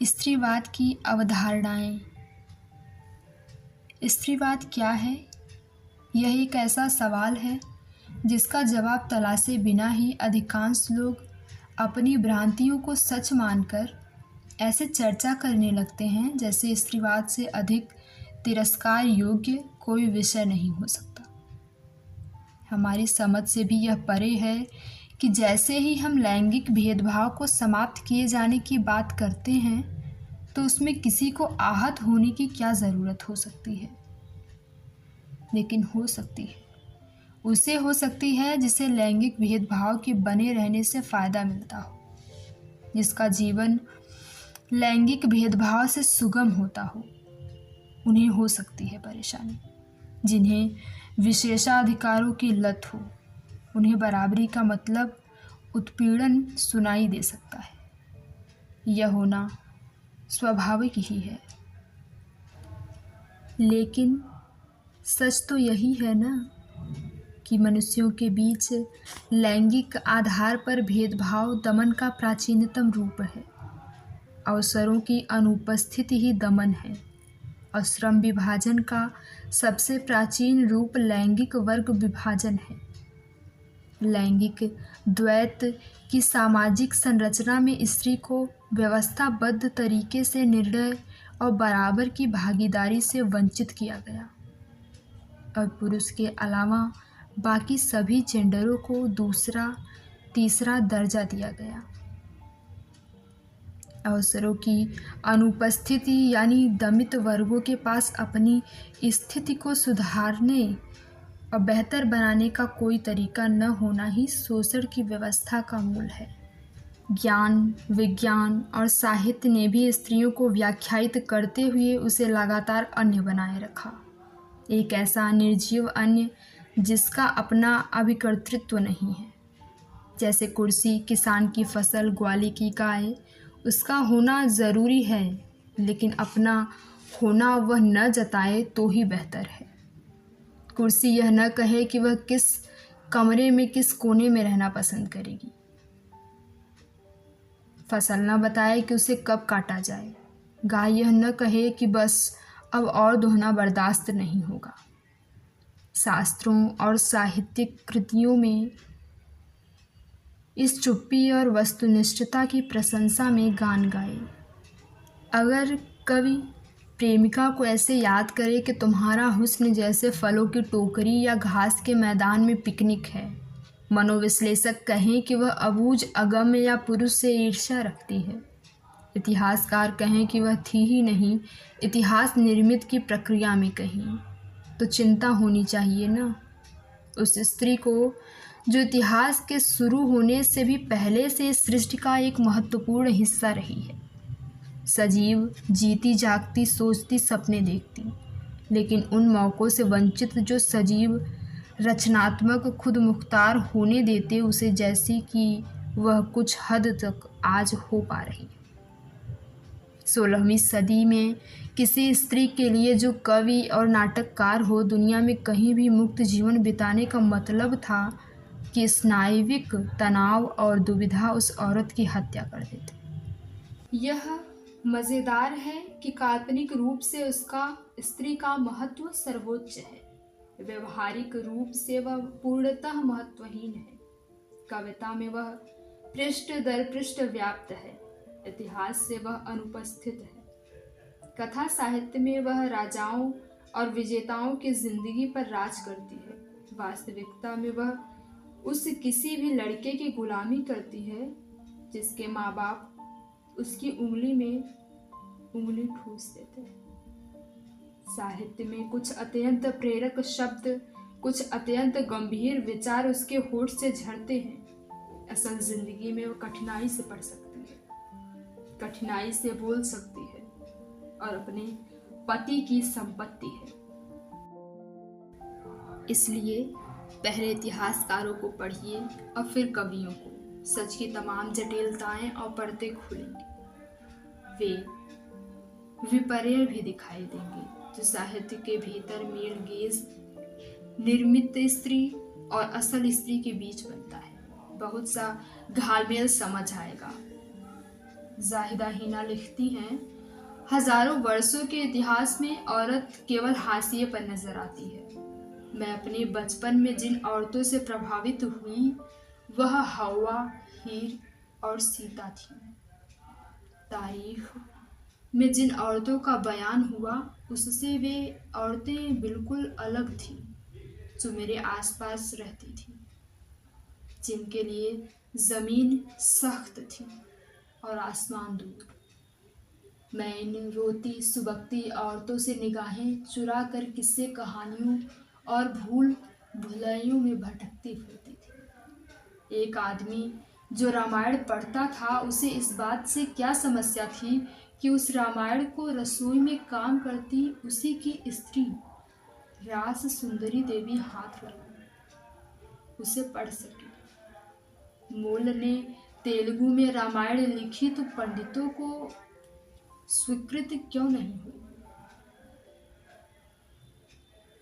स्त्रीवाद की अवधारणाएं। स्त्रीवाद क्या है? यह एक ऐसा सवाल है जिसका जवाब तलाशे बिना ही अधिकांश लोग अपनी भ्रांतियों को सच मानकर ऐसे चर्चा करने लगते हैं जैसे स्त्रीवाद से अधिक तिरस्कार योग्य कोई विषय नहीं हो सकता। हमारी समझ से भी यह परे है कि जैसे ही हम लैंगिक भेदभाव को समाप्त किए जाने की बात करते हैं तो उसमें किसी को आहत होने की क्या ज़रूरत हो सकती है। लेकिन हो सकती है, उसे हो सकती है जिसे लैंगिक भेदभाव के बने रहने से फ़ायदा मिलता हो, जिसका जीवन लैंगिक भेदभाव से सुगम होता हो। उन्हें हो सकती है परेशानी, जिन्हें विशेषाधिकारों की लत हो। उन्हें बराबरी का मतलब उत्पीड़न सुनाई दे सकता है। यह होना स्वाभाविक ही है। लेकिन सच तो यही है ना कि मनुष्यों के बीच लैंगिक आधार पर भेदभाव दमन का प्राचीनतम रूप है। अवसरों की अनुपस्थिति ही दमन है और श्रम विभाजन का सबसे प्राचीन रूप लैंगिक वर्ग विभाजन है। लैंगिक द्वैत की सामाजिक संरचना में स्त्री को व्यवस्थाबद्ध तरीके से निर्णय और बराबर की भागीदारी से वंचित किया गया और पुरुष के अलावा बाकी सभी जेंडरों को दूसरा तीसरा दर्जा दिया गया। अवसरों की अनुपस्थिति यानी दमित वर्गों के पास अपनी स्थिति को सुधारने और बेहतर बनाने का कोई तरीका न होना ही शोषण की व्यवस्था का मूल है। ज्ञान, विज्ञान और साहित्य ने भी स्त्रियों को व्याख्यायित करते हुए उसे लगातार अन्य बनाए रखा। एक ऐसा निर्जीव अन्य जिसका अपना अभिकर्तृत्व नहीं है। जैसे कुर्सी, किसान की फसल, ग्वाली की गाय, उसका होना ज़रूरी है, लेकिन अपना होना वह न जताए तो ही बेहतर है। कुर्सी यह न कहे कि वह किस कमरे में किस कोने में रहना पसंद करेगी। फसल न बताए कि उसे कब काटा जाए। गाय यह न कहे कि बस अब और दोहना बर्दाश्त नहीं होगा। शास्त्रों और साहित्यिक कृतियों में इस चुप्पी और वस्तुनिष्ठता की प्रशंसा में गान गाए। अगर कवि प्रेमिका को ऐसे याद करे कि तुम्हारा हुस्न जैसे फलों की टोकरी या घास के मैदान में पिकनिक है, मनोविश्लेषक कहें कि वह अबूझ अगम्य या पुरुष से ईर्ष्या रखती है, इतिहासकार कहें कि वह थी ही नहीं, इतिहास निर्मित की प्रक्रिया में कहीं, तो चिंता होनी चाहिए ना उस स्त्री को जो इतिहास के शुरू होने से भी पहले से इस सृष्टि का एक महत्वपूर्ण हिस्सा रही है। सजीव, जीती जागती, सोचती, सपने देखती, लेकिन उन मौक़ों से वंचित जो सजीव, रचनात्मक, खुद मुख्तार होने देते उसे, जैसी कि वह कुछ हद तक आज हो पा रही है। 16वीं सदी में किसी स्त्री के लिए जो कवि और नाटककार हो, दुनिया में कहीं भी मुक्त जीवन बिताने का मतलब था कि स्नायविक तनाव और दुविधा उस औरत की हत्या कर देते। यह मज़ेदार है कि काल्पनिक रूप से उसका स्त्री का महत्व सर्वोच्च है, व्यवहारिक रूप से वह पूर्णतः महत्वहीन है। कविता में वह पृष्ठ दर पृष्ठ व्याप्त है, इतिहास से वह अनुपस्थित है। कथा साहित्य में वह राजाओं और विजेताओं की जिंदगी पर राज करती है। वास्तविकता में वह उस किसी भी लड़के की गुलामी करती है जिसके माँ बाप उसकी उंगली में उंगली ठूस देते हैं। साहित्य में कुछ अत्यंत प्रेरक शब्द, कुछ अत्यंत गंभीर विचार उसके होठ से झड़ते हैं। असल जिंदगी में वो कठिनाई से पढ़ सकती है, कठिनाई से बोल सकती है और अपने पति की संपत्ति है। इसलिए पहले इतिहासकारों को पढ़िए और फिर कवियों को। सच की तमाम जटिलताएं और पर्दे खुलेंगे, वे विपर्य भी दिखाई देंगे जो साहित्य के भीतर मेल गेज निर्मित स्त्री और असल स्त्री के बीच बनता है। बहुत सा घालमेल समझ आएगा। जाहिदा हिना लिखती हैं, हजारों वर्षों के इतिहास में औरत केवल हाशिए पर नजर आती है। मैं अपने बचपन में जिन औरतों से प्रभावित हुई वह हवा, हीर और सीता थी। तारीख में जिन औरतों का बयान हुआ उससे वे औरतें बिल्कुल अलग थीं जो मेरे आसपास रहती थीं, जिनके लिए जमीन सख्त थी और आसमान दूर। मैं इन रोती सुबकती औरतों से निगाहें चुरा कर किस्से कहानियों और भूल भुलैयों में भटकती फिरती थी। एक आदमी जो रामायण पढ़ता था उसे इस बात से क्या समस्या थी कि उस रामायण को रसोई में काम करती उसी की स्त्री रास सुंदरी देवी हाथ लगाए उसे पढ़ सके। मूल ने तेलुगु में रामायण लिखी तो पंडितों को स्वीकृत क्यों नहीं हुई?